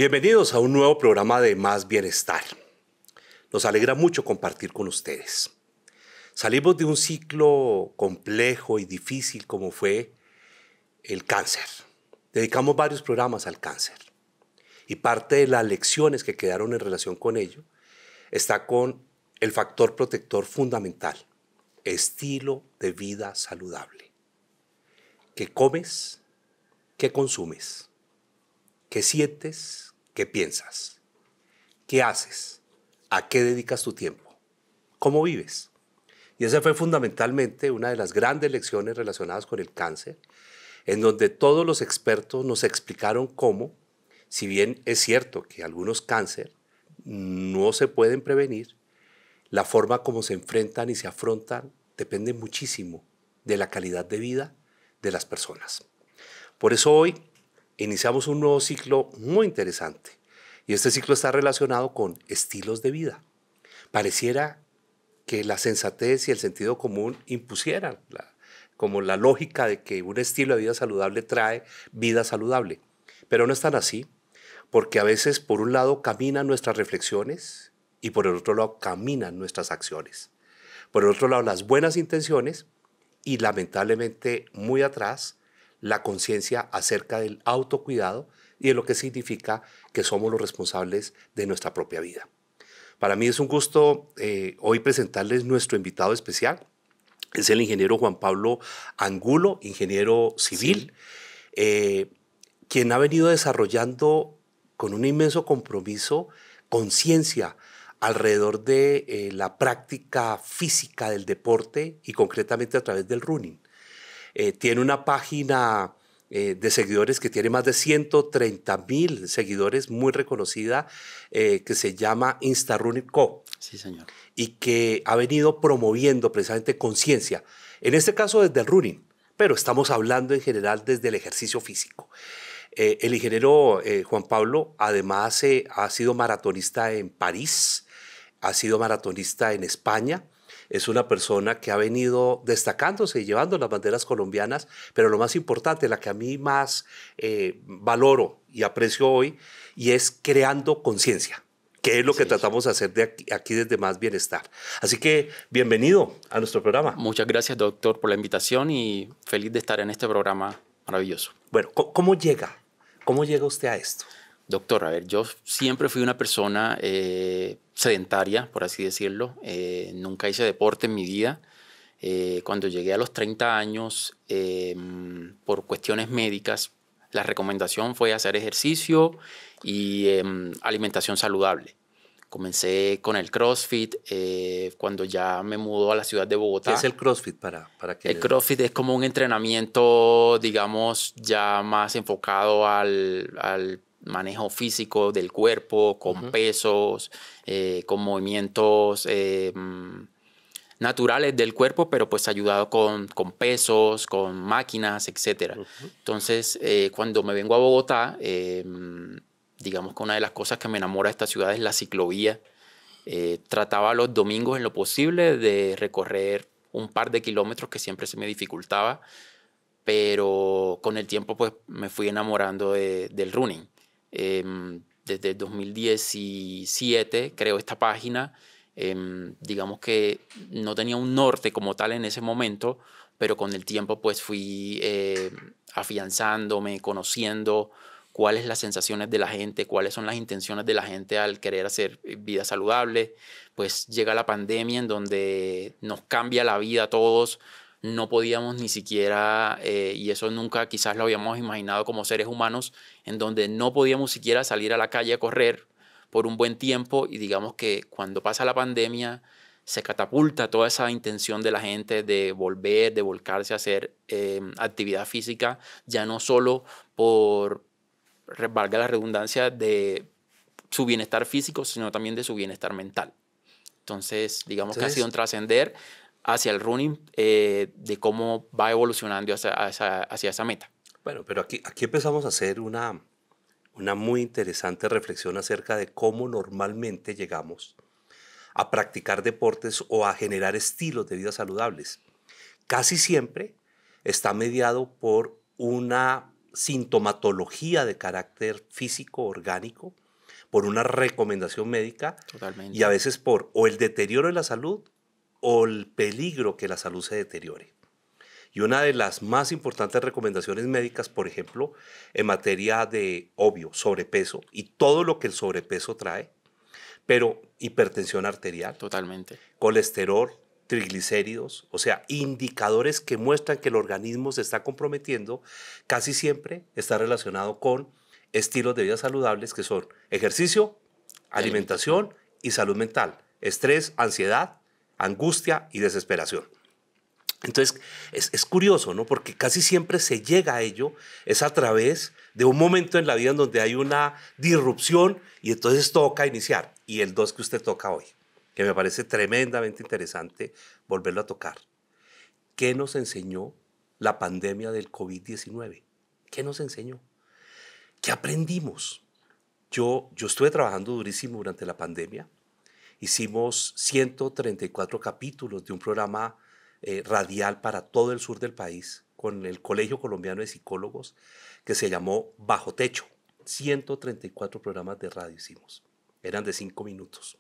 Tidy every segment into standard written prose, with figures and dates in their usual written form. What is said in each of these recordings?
Bienvenidos a un nuevo programa de Más Bienestar. Nos alegra mucho compartir con ustedes. Salimos de un ciclo complejo y difícil como fue el cáncer. Dedicamos varios programas al cáncer. Y parte de las lecciones que quedaron en relación con ello está con el factor protector fundamental, estilo de vida saludable. ¿Qué comes? ¿Qué consumes? ¿Qué sientes? ¿Qué piensas? ¿Qué haces? ¿A qué dedicas tu tiempo? ¿Cómo vives? Y esa fue fundamentalmente una de las grandes lecciones relacionadas con el cáncer, en donde todos los expertos nos explicaron cómo, si bien es cierto que algunos cáncer no se pueden prevenir, la forma como se enfrentan y se afrontan depende muchísimo de la calidad de vida de las personas. Por eso hoy iniciamos un nuevo ciclo muy interesante y este ciclo está relacionado con estilos de vida. Pareciera que la sensatez y el sentido común impusieran como la lógica de que un estilo de vida saludable trae vida saludable, pero no es tan así, porque a veces por un lado caminan nuestras reflexiones y por el otro lado caminan nuestras acciones. Por el otro lado las buenas intenciones y lamentablemente muy atrás la conciencia acerca del autocuidado y de lo que significa que somos los responsables de nuestra propia vida. Para mí es un gusto hoy presentarles nuestro invitado especial. Es el ingeniero Juan Pablo Angulo, ingeniero civil, quien ha venido desarrollando con un inmenso compromiso conciencia alrededor de la práctica física del deporte y concretamente a través del running. Tiene una página de seguidores que tiene más de 130,000 seguidores, muy reconocida, que se llama Instarunning Co. Sí, señor. Y que ha venido promoviendo precisamente conciencia, en este caso desde el running, pero estamos hablando en general desde el ejercicio físico. El ingeniero Juan Pablo además ha sido maratonista en París, ha sido maratonista en España. Es una persona que ha venido destacándose y llevando las banderas colombianas, pero lo más importante, la que a mí más valoro y aprecio hoy, y es creando conciencia, que es lo que tratamos de hacer aquí desde Más Bienestar. Así que bienvenido a nuestro programa. Muchas gracias, doctor, por la invitación y feliz de estar en este programa maravilloso. Bueno, ¿cómo llega? ¿Cómo llega usted a esto? Doctor, a ver, yo siempre fui una persona sedentaria, por así decirlo. Nunca hice deporte en mi vida. Cuando llegué a los 30 años, por cuestiones médicas, la recomendación fue hacer ejercicio y alimentación saludable. Comencé con el CrossFit cuando ya me mudó a la ciudad de Bogotá. ¿Qué es el CrossFit para que... El CrossFit es como un entrenamiento, digamos, ya más enfocado al manejo físico del cuerpo, con pesos, con movimientos naturales del cuerpo, pero pues ayudado con pesos, con máquinas, etc. Entonces, cuando me vengo a Bogotá, digamos que una de las cosas que me enamora de esta ciudad es la ciclovía. Trataba los domingos en lo posible de recorrer un par de kilómetros que siempre se me dificultaba, pero con el tiempo pues me fui enamorando del running. Desde el 2017 creo esta página. Digamos que no tenía un norte como tal en ese momento, pero con el tiempo pues fui afianzándome, conociendo cuáles las sensaciones de la gente, cuáles son las intenciones de la gente al querer hacer vida saludable. Pues llega la pandemia en donde nos cambia la vida a todos. No podíamos ni siquiera, y eso nunca quizás lo habíamos imaginado como seres humanos, en donde no podíamos siquiera salir a la calle a correr por un buen tiempo, y digamos que cuando pasa la pandemia se catapulta toda esa intención de la gente de volver, de volcarse a hacer actividad física, ya no solo por, valga la redundancia, de su bienestar físico, sino también de su bienestar mental. Entonces, digamos que ha sido un trascender hacia el running, de cómo va evolucionando hacia esa meta. Bueno, pero aquí empezamos a hacer una muy interesante reflexión acerca de cómo normalmente llegamos a practicar deportes o a generar estilos de vida saludables. Casi siempre está mediado por una sintomatología de carácter físico, orgánico, por una recomendación médica. Totalmente. Y a veces por o el deterioro de la salud o el peligro que la salud se deteriore. Y una de las más importantes recomendaciones médicas, por ejemplo, en materia de, obvio, sobrepeso y todo lo que el sobrepeso trae, pero hipertensión arterial, Totalmente. colesterol, triglicéridos, o sea, indicadores que muestran que el organismo se está comprometiendo, casi siempre está relacionado con estilos de vida saludables que son ejercicio, alimentación y salud mental, estrés, ansiedad, angustia y desesperación. Entonces, es curioso, ¿no? Porque casi siempre se llega a ello, es a través de un momento en la vida en donde hay una disrupción y entonces toca iniciar. Y el 2 que usted toca hoy, que me parece tremendamente interesante volverlo a tocar. ¿Qué nos enseñó la pandemia del COVID-19? ¿Qué nos enseñó? ¿Qué aprendimos? Yo estuve trabajando durísimo durante la pandemia. Hicimos 134 capítulos de un programa radial para todo el sur del país con el Colegio Colombiano de Psicólogos que se llamó Bajo Techo. 134 programas de radio hicimos. Eran de 5 minutos.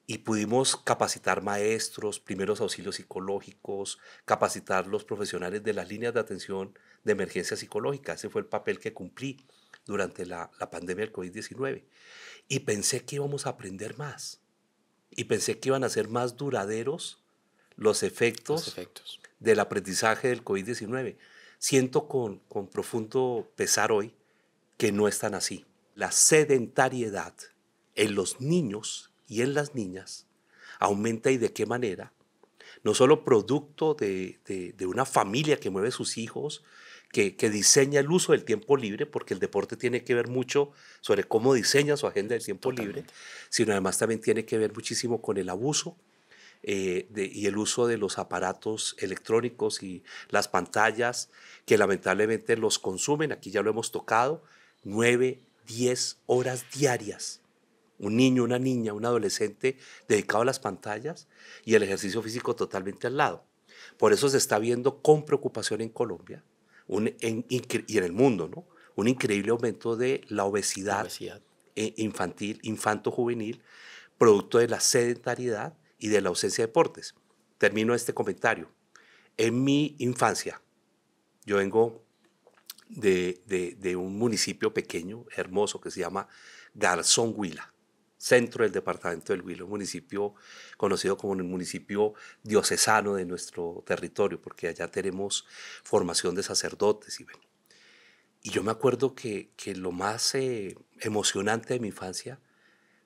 Y pudimos capacitar maestros, primeros auxilios psicológicos, capacitar los profesionales de las líneas de atención de emergencia psicológica. Ese fue el papel que cumplí durante la pandemia del COVID-19. Y pensé que íbamos a aprender más. Y pensé que iban a ser más duraderos los efectos del aprendizaje del COVID-19. Siento con profundo pesar hoy que no es tan así. La sedentariedad en los niños y en las niñas aumenta, y de qué manera, no solo producto de una familia que mueve sus hijos, que diseña el uso del tiempo libre, porque el deporte tiene que ver mucho sobre cómo diseña su agenda del tiempo libre, sino además también tiene que ver muchísimo con el abuso y el uso de los aparatos electrónicos y las pantallas que lamentablemente los consumen. Aquí ya lo hemos tocado, 9, 10 horas diarias. Un niño, una niña, un adolescente dedicado a las pantallas y el ejercicio físico totalmente al lado. Por eso se está viendo con preocupación en Colombia y en el mundo, ¿no? Un increíble aumento de la obesidad. Infantil, infanto-juvenil, producto de la sedentariedad y de la ausencia de deportes. Termino este comentario. En mi infancia, yo vengo de un municipio pequeño, hermoso, que se llama Garzón Huila, centro del departamento del Huila, un municipio conocido como el municipio diocesano de nuestro territorio, porque allá tenemos formación de sacerdotes. Y yo me acuerdo que lo más emocionante de mi infancia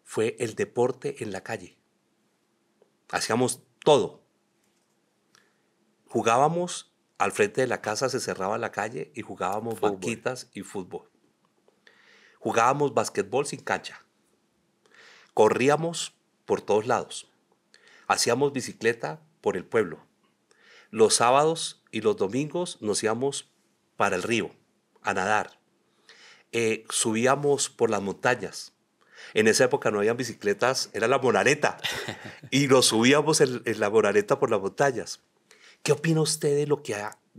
fue el deporte en la calle. Hacíamos todo. Jugábamos al frente de la casa, se cerraba la calle y jugábamos banquitas y fútbol. Jugábamos basquetbol sin cancha. Corríamos por todos lados. Hacíamos bicicleta por el pueblo. Los sábados y los domingos nos íbamos para el río a nadar. Subíamos por las montañas. En esa época no habían bicicletas, era la monareta. Y nos subíamos en la monareta por las montañas. ¿Qué opina usted de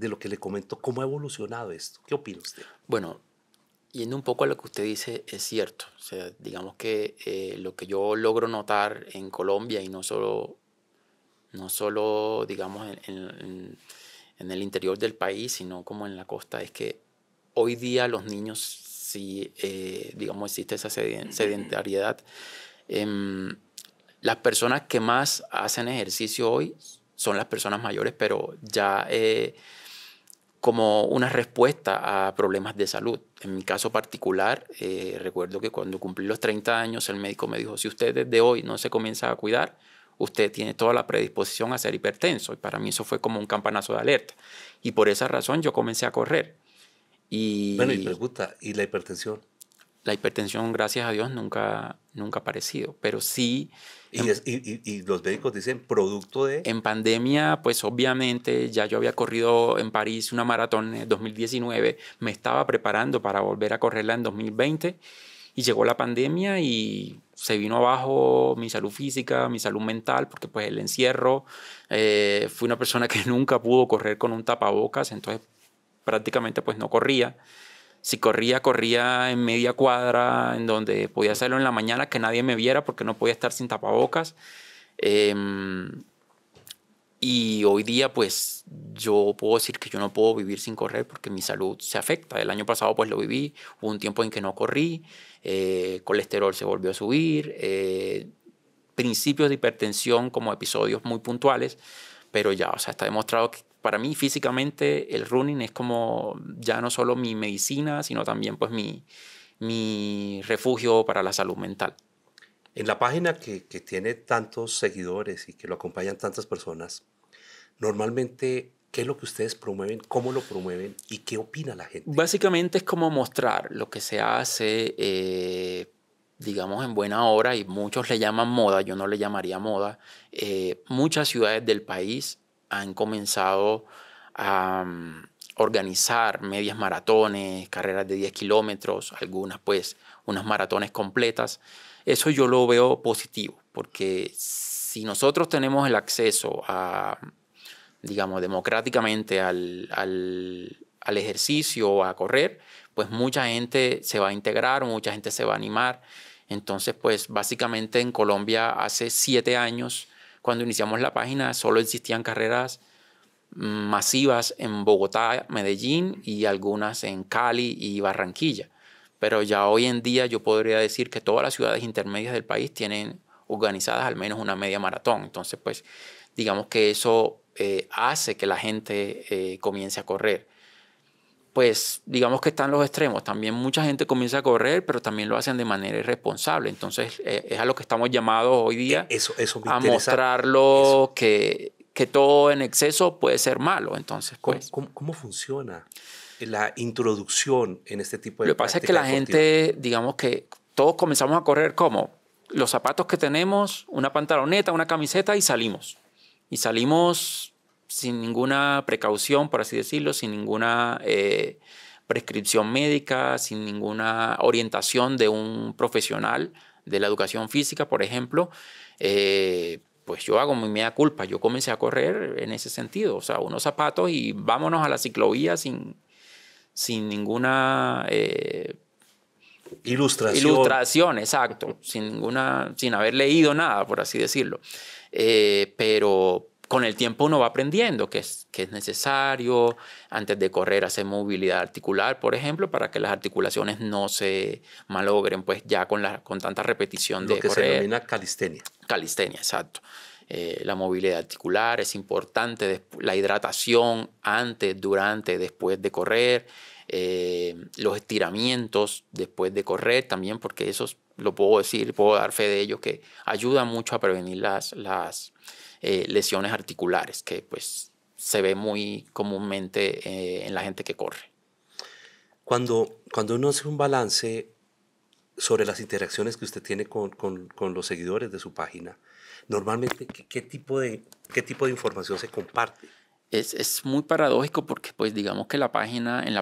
lo que le comento? ¿Cómo ha evolucionado esto? ¿Qué opina usted? Bueno, yendo un poco a lo que usted dice, es cierto. O sea, digamos que lo que yo logro notar en Colombia, y no solo digamos, en el interior del país, sino como en la costa, es que hoy día los niños, sí, digamos, existe esa sedentariedad. Las personas que más hacen ejercicio hoy son las personas mayores, pero ya como una respuesta a problemas de salud. En mi caso particular, recuerdo que cuando cumplí los 30 años, el médico me dijo, si usted desde hoy no se comienza a cuidar, usted tiene toda la predisposición a ser hipertenso. Y para mí eso fue como un campanazo de alerta. Y por esa razón yo comencé a correr. Bueno, y pregunta, ¿y la hipertensión? La hipertensión, gracias a Dios, nunca ha aparecido, pero sí... Y los médicos dicen producto de... En pandemia, pues obviamente ya yo había corrido en París una maratón en 2019, me estaba preparando para volver a correrla en 2020 y llegó la pandemia y se vino abajo mi salud física, mi salud mental, porque pues el encierro, fui una persona que nunca pudo correr con un tapabocas, entonces prácticamente pues no corría. Si corría, corría en media cuadra, en donde podía hacerlo en la mañana, que nadie me viera porque no podía estar sin tapabocas. Y hoy día, pues, yo puedo decir que yo no puedo vivir sin correr porque mi salud se afecta. El año pasado, pues, lo viví. Hubo un tiempo en que no corrí. Colesterol se volvió a subir. Principios de hipertensión como episodios muy puntuales. Pero ya, o sea, está demostrado que para mí físicamente el running es como ya no solo mi medicina, sino también, pues, mi refugio para la salud mental. En la página que tiene tantos seguidores y que lo acompañan tantas personas, normalmente, ¿qué es lo que ustedes promueven? ¿Cómo lo promueven? ¿Y qué opina la gente? Básicamente es como mostrar lo que se hace, digamos, en buena hora, y muchos le llaman moda, yo no le llamaría moda. Muchas ciudades del país han comenzado a organizar medias maratones, carreras de 10 kilómetros, algunas pues unas maratones completas. Eso yo lo veo positivo, porque si nosotros tenemos el acceso a, digamos, democráticamente al ejercicio o a correr, pues mucha gente se va a integrar, mucha gente se va a animar. Entonces, pues básicamente en Colombia hace 7 años, cuando iniciamos la página, solo existían carreras masivas en Bogotá, Medellín y algunas en Cali y Barranquilla. Pero ya hoy en día yo podría decir que todas las ciudades intermedias del país tienen organizadas al menos una media maratón. Entonces, pues digamos que eso hace que la gente comience a correr. Pues digamos que están los extremos. También mucha gente comienza a correr, pero también lo hacen de manera irresponsable. Entonces es a lo que estamos llamados hoy día Eso me a interesa. mostrarlo que todo en exceso puede ser malo. Entonces, pues, ¿Cómo funciona la introducción en este tipo de lo que pasa es que práctica la deportiva? gente, digamos que todos comenzamos a correr como los zapatos que tenemos, una pantaloneta, una camiseta y salimos. Y salimos sin ninguna precaución, por así decirlo, sin ninguna prescripción médica, sin ninguna orientación de un profesional de la educación física, por ejemplo. Pues yo hago mi mea culpa. Yo comencé a correr en ese sentido. O sea, unos zapatos y vámonos a la ciclovía sin ninguna ilustración, exacto, sin haber leído nada, por así decirlo. Pero con el tiempo uno va aprendiendo que es necesario antes de correr hacer movilidad articular, por ejemplo, para que las articulaciones no se malogren, pues ya con tanta repetición de Lo que se correr. denomina calistenia. Calistenia, exacto. La movilidad articular es importante, la hidratación antes, durante, después de correr, los estiramientos después de correr también, porque eso lo puedo decir, puedo dar fe de ello, que ayuda mucho a prevenir las lesiones articulares, que pues se ve muy comúnmente en la gente que corre. Cuando uno hace un balance sobre las interacciones que usted tiene con los seguidores de su página, normalmente, ¿qué tipo de información se comparte? Es muy paradójico porque pues digamos que en la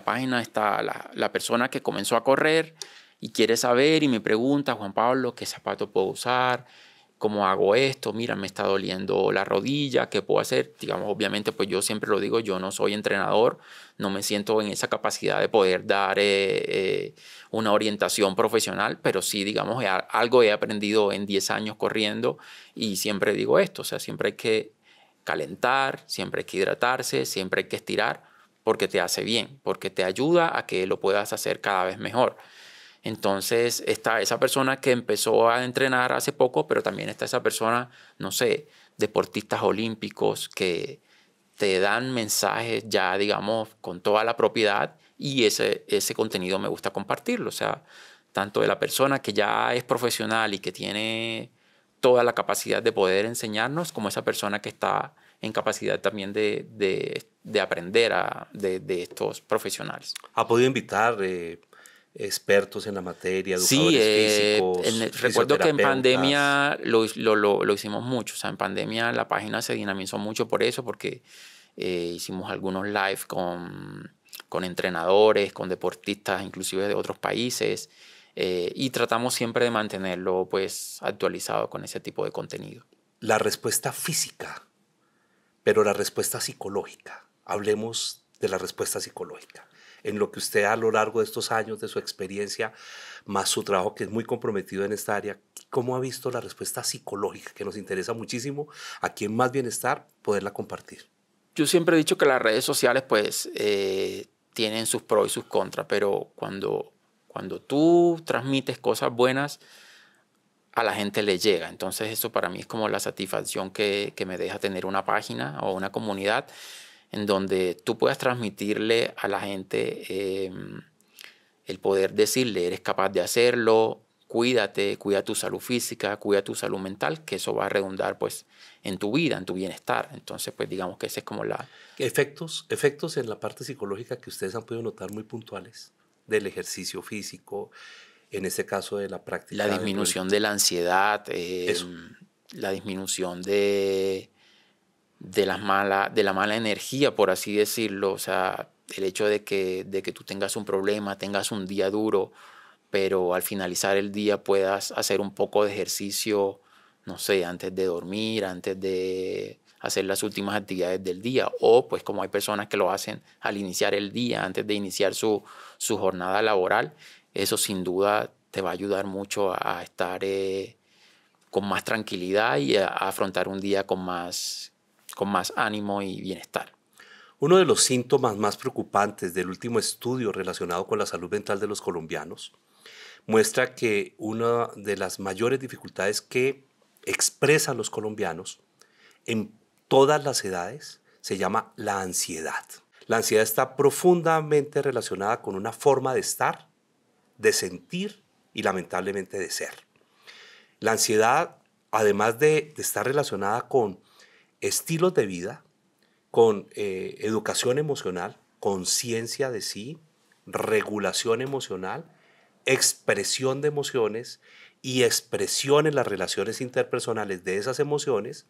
página está la persona que comenzó a correr y quiere saber y me pregunta: Juan Pablo, ¿qué zapato puedo usar? ¿Cómo hago esto? Mira, me está doliendo la rodilla, ¿qué puedo hacer? Digamos, obviamente, pues yo siempre lo digo, yo no soy entrenador, no me siento en esa capacidad de poder dar una orientación profesional, pero sí, digamos, algo he aprendido en 10 años corriendo y siempre digo esto, o sea, siempre hay que calentar, siempre hay que hidratarse, siempre hay que estirar, porque te hace bien, porque te ayuda a que lo puedas hacer cada vez mejor. Entonces está esa persona que empezó a entrenar hace poco, pero también está esa persona, no sé, deportistas olímpicos que te dan mensajes ya, digamos, con toda la propiedad, y ese contenido me gusta compartirlo. O sea, tanto de la persona que ya es profesional y que tiene toda la capacidad de poder enseñarnos, como esa persona que está en capacidad también de aprender de estos profesionales. ¿Ha podido invitar expertos en la materia, Sí, educadores físicos, recuerdo que en fisioterapeutas? pandemia lo hicimos mucho. O sea, en pandemia la página se dinamizó mucho por eso, porque hicimos algunos live con entrenadores, con deportistas, inclusive de otros países, y tratamos siempre de mantenerlo pues actualizado con ese tipo de contenido. La respuesta física, pero la respuesta psicológica. Hablemos de la respuesta psicológica. en lo que usted a lo largo de estos años de su experiencia, más su trabajo que es muy comprometido en esta área, ¿cómo ha visto la respuesta psicológica que nos interesa muchísimo aquí en Más Bienestar poderla compartir? Yo siempre he dicho que las redes sociales pues tienen sus pros y sus contras, pero cuando tú transmites cosas buenas, a la gente le llega. Entonces eso para mí es como la satisfacción que me deja tener una página o una comunidad en donde tú puedas transmitirle a la gente el poder decirle, eres capaz de hacerlo, cuídate, cuida tu salud física, cuida tu salud mental, que eso va a redundar pues en tu vida, en tu bienestar. Entonces pues digamos que esa es como la... Efectos en la parte psicológica que ustedes han podido notar muy puntuales del ejercicio físico, en este caso de la práctica. La disminución de la ansiedad, Eso. la disminución de la mala energía, por así decirlo. O sea, el hecho de que tú tengas un problema, tengas un día duro, pero al finalizar el día puedas hacer un poco de ejercicio, no sé, antes de dormir, antes de hacer las últimas actividades del día, o pues como hay personas que lo hacen al iniciar el día, antes de iniciar su jornada laboral, eso sin duda te va a ayudar mucho a estar con más tranquilidad y a afrontar un día con más ánimo y bienestar. Uno de los síntomas más preocupantes del último estudio relacionado con la salud mental de los colombianos muestra que una de las mayores dificultades que expresan los colombianos en todas las edades se llama la ansiedad. La ansiedad está profundamente relacionada con una forma de estar, de sentir y lamentablemente de ser. La ansiedad, además de estar relacionada con estilos de vida, con educación emocional, conciencia de sí, regulación emocional, expresión de emociones y expresión en las relaciones interpersonales de esas emociones,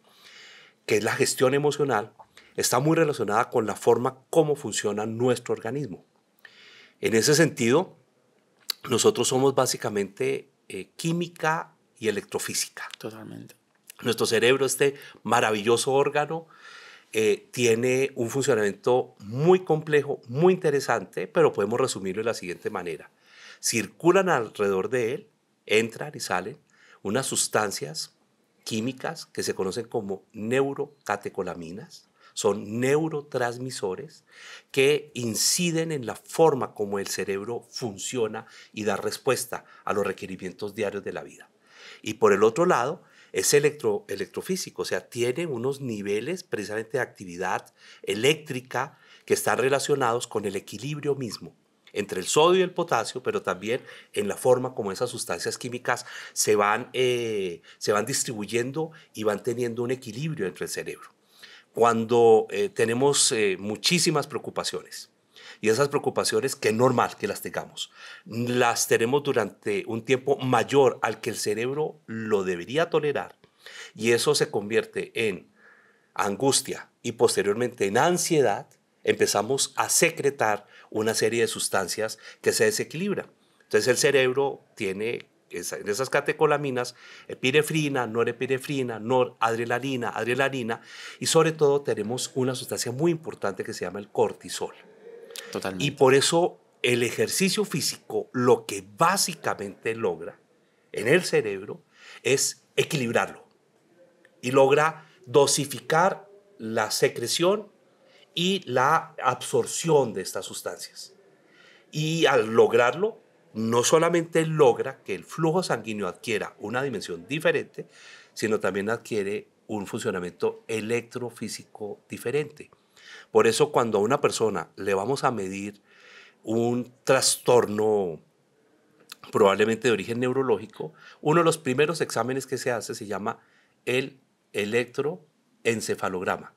que es la gestión emocional, está muy relacionada con la forma como funciona nuestro organismo. En ese sentido, nosotros somos básicamente química y electrofísica. Totalmente. Nuestro cerebro, este maravilloso órgano, tiene un funcionamiento muy complejo, muy interesante, pero podemos resumirlo de la siguiente manera. Circulan alrededor de él, entran y salen unas sustancias químicas que se conocen como neurocatecolaminas. Son neurotransmisores que inciden en la forma como el cerebro funciona y da respuesta a los requerimientos diarios de la vida. Y por el otro lado, es electrofísico, o sea, tiene unos niveles precisamente de actividad eléctrica que están relacionados con el equilibrio mismo entre el sodio y el potasio, pero también en la forma como esas sustancias químicas se van distribuyendo y van teniendo un equilibrio entre el cerebro. Cuando tenemos muchísimas preocupaciones, y esas preocupaciones, que es normal que las tengamos, las tenemos durante un tiempo mayor al que el cerebro lo debería tolerar, y eso se convierte en angustia y posteriormente en ansiedad, empezamos a secretar una serie de sustancias que se desequilibran. Entonces el cerebro tiene en esas catecolaminas, epinefrina, norepinefrina, noradrenalina, adrenalina, y sobre todo tenemos una sustancia muy importante que se llama el cortisol. Totalmente. Y por eso el ejercicio físico lo que básicamente logra en el cerebro es equilibrarlo y logra dosificar la secreción y la absorción de estas sustancias. Y al lograrlo, no solamente logra que el flujo sanguíneo adquiera una dimensión diferente, sino también adquiere un funcionamiento electrofísico diferente. Por eso cuando a una persona le vamos a medir un trastorno probablemente de origen neurológico, uno de los primeros exámenes que se hace se llama el electroencefalograma,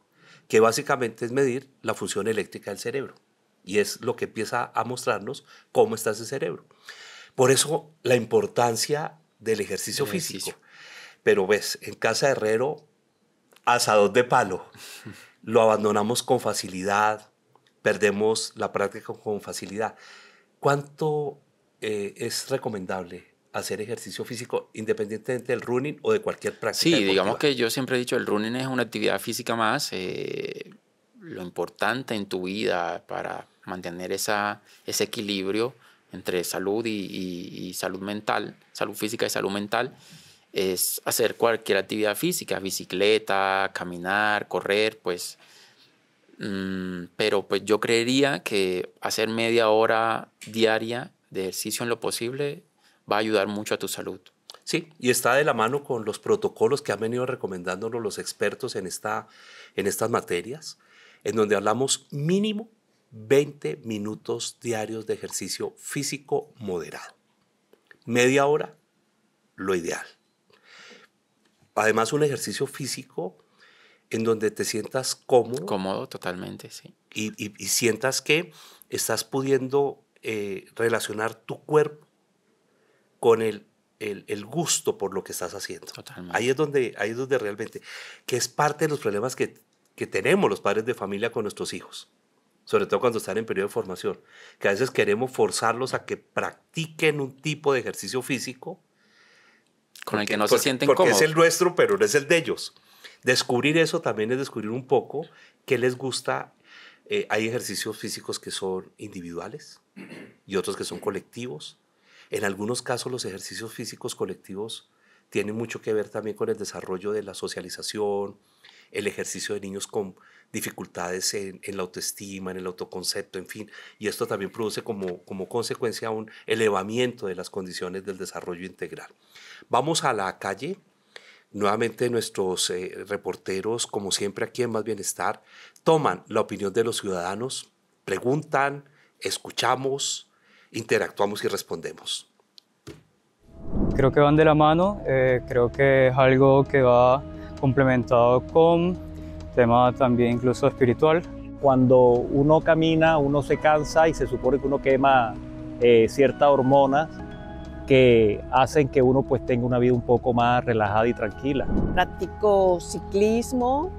que básicamente es medir la función eléctrica del cerebro. Y es lo que empieza a mostrarnos cómo está ese cerebro. Por eso la importancia del ejercicio físico. Pero ves, en casa de herrero, asador de palo. Lo abandonamos con facilidad, perdemos la práctica con facilidad. ¿Cuánto es recomendable hacer ejercicio físico independientemente del running o de cualquier práctica deportiva? Digamos que yo siempre he dicho, el running es una actividad física más. lo importante en tu vida para mantener ese equilibrio entre salud y salud mental, salud física y salud mental, es hacer cualquier actividad física, bicicleta, caminar, correr, pues. Pero pues yo creería que hacer media hora diaria de ejercicio en lo posible va a ayudar mucho a tu salud. Sí, y está de la mano con los protocolos que han venido recomendándonos los expertos en estas materias, en donde hablamos mínimo 20 minutos diarios de ejercicio físico moderado. Media hora, lo ideal. Además, un ejercicio físico en donde te sientas cómodo. Cómodo, totalmente, sí. Y sientas que estás pudiendo relacionar tu cuerpo con el gusto por lo que estás haciendo. Totalmente. Ahí es donde realmente, que es parte de los problemas que tenemos los padres de familia con nuestros hijos, sobre todo cuando están en periodo de formación, que a veces queremos forzarlos a que practiquen un tipo de ejercicio físico con el que no se sienten cómodos. Porque es el nuestro, pero no es el de ellos. Descubrir eso también es descubrir un poco qué les gusta. Hay ejercicios físicos que son individuales y otros que son colectivos. En algunos casos los ejercicios físicos colectivos tienen mucho que ver también con el desarrollo de la socialización, el ejercicio de niños con dificultades en la autoestima, en el autoconcepto, en fin. Y esto también produce como consecuencia un elevamiento de las condiciones del desarrollo integral. Vamos a la calle. Nuevamente nuestros reporteros, como siempre aquí en Más Bienestar, toman la opinión de los ciudadanos, preguntan, escuchamos, interactuamos y respondemos. Creo que van de la mano, creo que es algo que va complementado con tema también incluso espiritual. Cuando uno camina, uno se cansa y se supone que uno quema ciertas hormonas que hacen que uno pues tenga una vida un poco más relajada y tranquila. Practico ciclismo,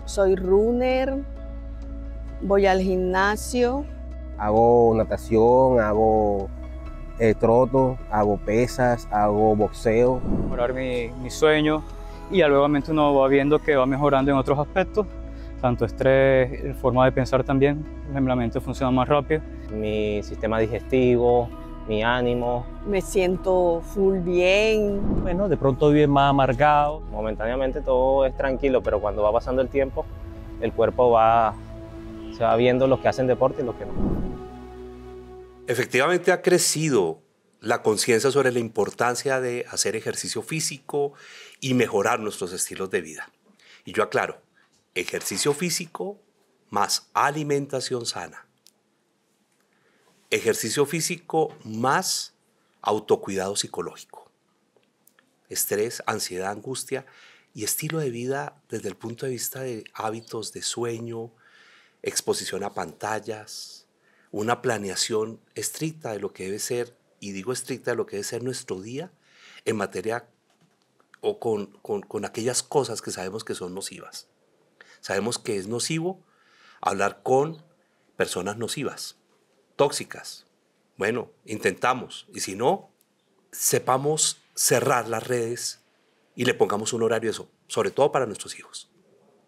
soy runner, voy al gimnasio. Hago natación, hago troto, hago pesas, hago boxeo. Mejorar mi sueño y ya luego uno va viendo que va mejorando en otros aspectos, tanto estrés, forma de pensar también, la mente funciona más rápido. Mi sistema digestivo, mi ánimo. Me siento full bien. Bueno, de pronto vive más amargado. Momentáneamente todo es tranquilo, pero cuando va pasando el tiempo, el cuerpo se va viendo los que hacen deporte y los que no. Efectivamente ha crecido la conciencia sobre la importancia de hacer ejercicio físico y mejorar nuestros estilos de vida. Y yo aclaro, ejercicio físico más alimentación sana. Ejercicio físico más autocuidado psicológico. Estrés, ansiedad, angustia y estilo de vida desde el punto de vista de hábitos de sueño, exposición a pantallas, una planeación estricta de lo que debe ser, y digo estricta de lo que debe ser nuestro día en materia o con aquellas cosas que sabemos que son nocivas. Sabemos que es nocivo hablar con personas nocivas, tóxicas. Bueno, intentamos, y si no, sepamos cerrar las redes y le pongamos un horario a eso, sobre todo para nuestros hijos.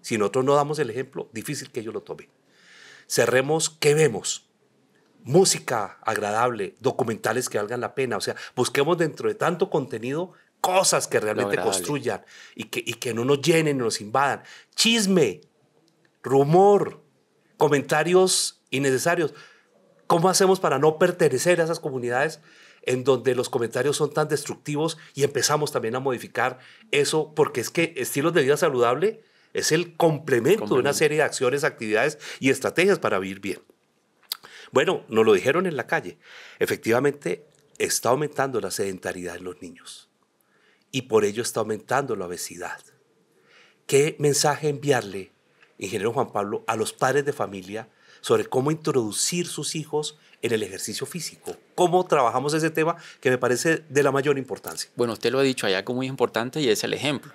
Si nosotros no damos el ejemplo, difícil que ellos lo tomen. Cerremos qué vemos. Música agradable, documentales que valgan la pena. O sea, busquemos dentro de tanto contenido cosas que realmente construyan y que no nos llenen, no nos invadan. Chisme, rumor, comentarios innecesarios. ¿Cómo hacemos para no pertenecer a esas comunidades en donde los comentarios son tan destructivos y empezamos también a modificar eso? Porque es que estilos de vida saludable es el complemento de una serie de acciones, actividades y estrategias para vivir bien. Bueno, nos lo dijeron en la calle. Efectivamente, está aumentando la sedentariedad en los niños y por ello está aumentando la obesidad. ¿Qué mensaje enviarle, ingeniero Juan Pablo, a los padres de familia sobre cómo introducir sus hijos en el ejercicio físico? ¿Cómo trabajamos ese tema que me parece de la mayor importancia? Bueno, usted lo ha dicho, hay algo muy importante y es el ejemplo.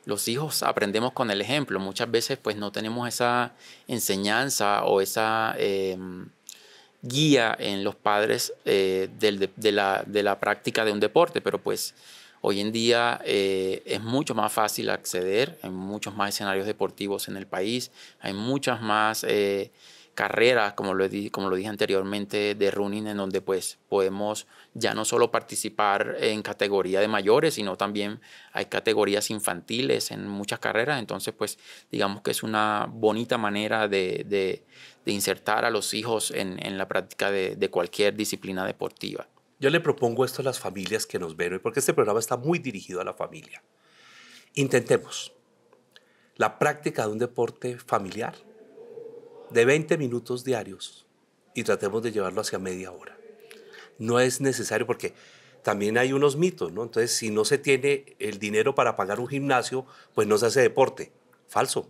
Los hijos aprendemos con el ejemplo. Muchas veces pues no tenemos esa enseñanza o esa guía en los padres de la práctica de un deporte, pero pues Hoy en día es mucho más fácil acceder, hay muchos más escenarios deportivos en el país, hay muchas más carreras, como lo dije anteriormente, de running, en donde pues podemos ya no solo participar en categoría de mayores, sino también hay categorías infantiles en muchas carreras. Entonces pues digamos que es una bonita manera de insertar a los hijos en la práctica de cualquier disciplina deportiva. Yo le propongo esto a las familias que nos ven hoy, porque este programa está muy dirigido a la familia. Intentemos la práctica de un deporte familiar de 20 minutos diarios y tratemos de llevarlo hacia media hora. No es necesario, porque también hay unos mitos, ¿no? Entonces, si no se tiene el dinero para pagar un gimnasio, pues no se hace deporte. Falso.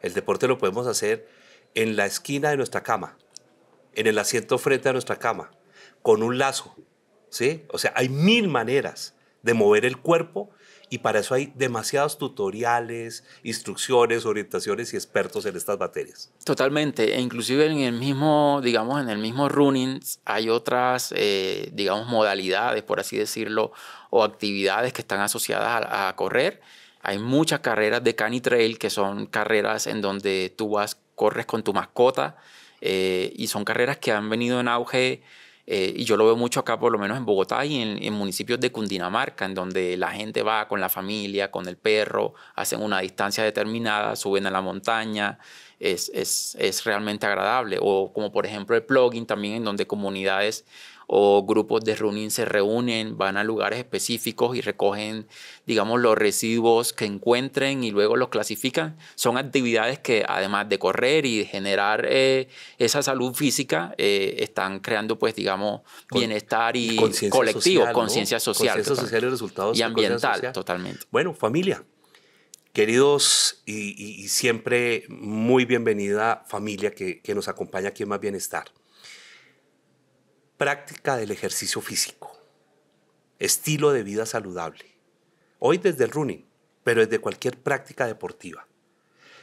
El deporte lo podemos hacer en la esquina de nuestra cama, en el asiento frente a nuestra cama, con un lazo, ¿sí? O sea, hay 1000 maneras de mover el cuerpo, y para eso hay demasiados tutoriales, instrucciones, orientaciones y expertos en estas materias. Totalmente, e inclusive en el mismo, digamos, en el mismo running hay otras, digamos, modalidades, por así decirlo, o actividades que están asociadas a correr. Hay muchas carreras de canitrail, que son carreras en donde tú corres con tu mascota, y son carreras que han venido en auge. Y yo lo veo mucho acá, por lo menos en Bogotá y en municipios de Cundinamarca, en donde la gente va con la familia, con el perro, hacen una distancia determinada, suben a la montaña. Es realmente agradable. O como por ejemplo el plugging también, en donde comunidades o grupos de running se reúnen, van a lugares específicos y recogen, digamos, los residuos que encuentren y luego los clasifican. Son actividades que, además de correr y de generar esa salud física, están creando, pues, digamos, bienestar y colectivo, conciencia social. Conciencia social y resultados. Y ambiental, totalmente. Bueno, familia, queridos y siempre muy bienvenida familia que nos acompaña aquí en Más Bienestar. Práctica del ejercicio físico, estilo de vida saludable. Hoy desde el running, pero desde cualquier práctica deportiva.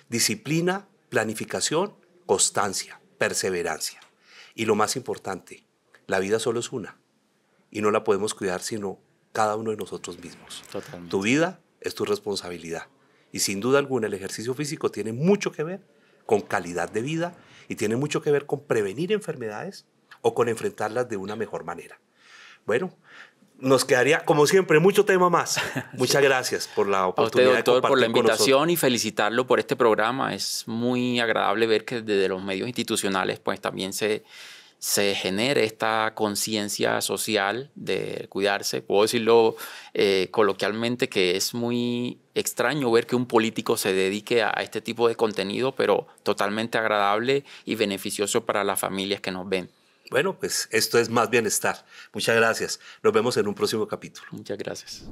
Disciplina, planificación, constancia, perseverancia. Y lo más importante, la vida solo es una y no la podemos cuidar sino cada uno de nosotros mismos. Totalmente. Tu vida es tu responsabilidad. Y sin duda alguna el ejercicio físico tiene mucho que ver con calidad de vida y tiene mucho que ver con prevenir enfermedades o con enfrentarlas de una mejor manera. Bueno, nos quedaría, como siempre, mucho tema más. Muchas gracias por la oportunidad. A usted, doctor, de compartir por la con invitación nosotros. y felicitarlo por este programa. Es muy agradable ver que desde los medios institucionales pues también se genere esta conciencia social de cuidarse. Puedo decirlo coloquialmente, que es muy extraño ver que un político se dedique a este tipo de contenido, pero totalmente agradable y beneficioso para las familias que nos ven. Bueno, pues esto es Más Bienestar. Muchas gracias. Nos vemos en un próximo capítulo. Muchas gracias.